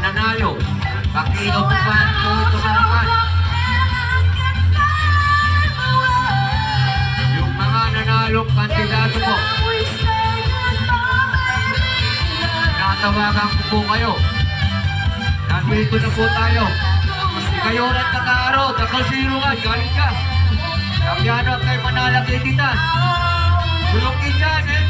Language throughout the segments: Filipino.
nanalo. Pakinutupan po ito naman. Yung mga nanalong kandidato po, natawagan ko po kayo. Nandito na po tayo. Kayo rin kakaaraw, nakasiro ka, galing ka. Kamyano at kayo manalagay dita. Bulungin dyan eh.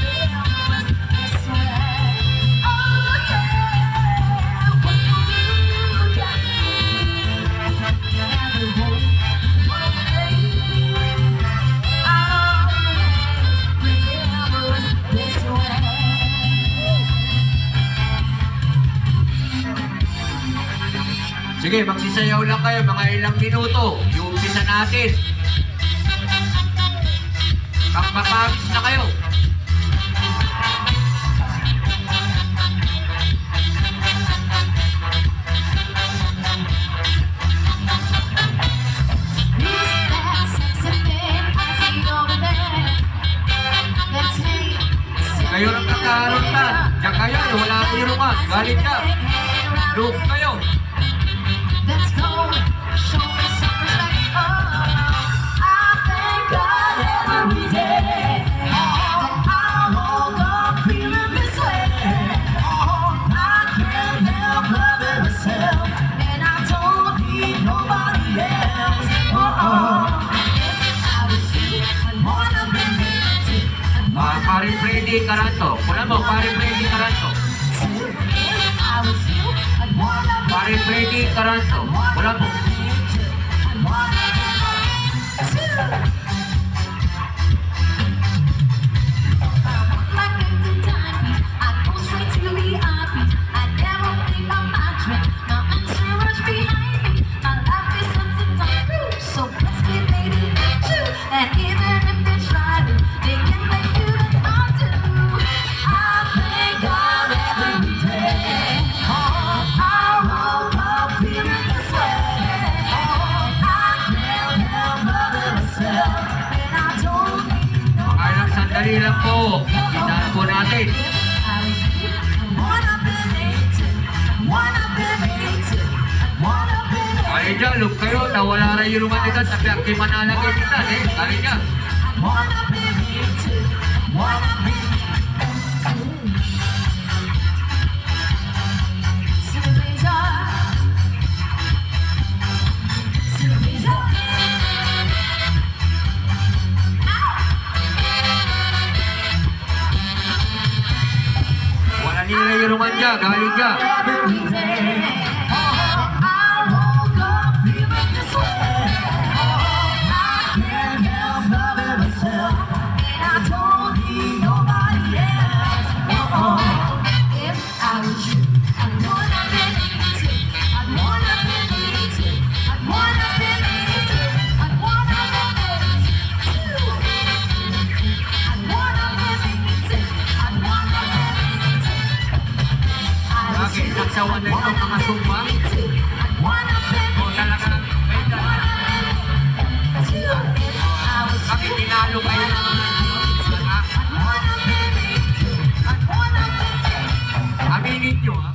Sige, magsisayaw lang kayo mga ilang minuto. Yung umpisa natin. Magpapagis na kayo. Kayo lang kakaroon. Diyan kayo, wala ang irungan. Galit ka. Look kayo. Let's go, show me some respect. I thank God every day that I woke up feeling this way. I can't help loving myself, and I don't need nobody else. If I was you, I'd wanna be me too. Pare Freddy Caranto. Wala mo, Pare Freddy Caranto. If I was you, I'd wanna be Pare Freddy Caranto. Wala mo. And even if they try to, they can make you the thought to. I thank God every day. I woke up feeling this way. I can't help loving myself, and I don't need no. Ay, lang sandali lang po. Kitaan po natin. I wanna be made to, wanna be made to, wanna be made. Ay, dyan, look kayo. Nawala na yung rumanitan. Sabi ang kimanalagay kita. Eh, galing ka. Wanna be made to, wanna be Wala nila yung ruman dyan. Galing ka. every day. I woke up feeling this way. I can't help loving myself, and I don't need nobody else. If I was you, I'd wanna be me too. I'd wanna be me too. I'd wanna be me too. I'd wanna be me too. I'd wanna be me too. I'd wanna be me too. Bakit? Nagsawa na itong mga sumba? O talaga? Bakit tinalo kayo ng mga aminin nyo, ha?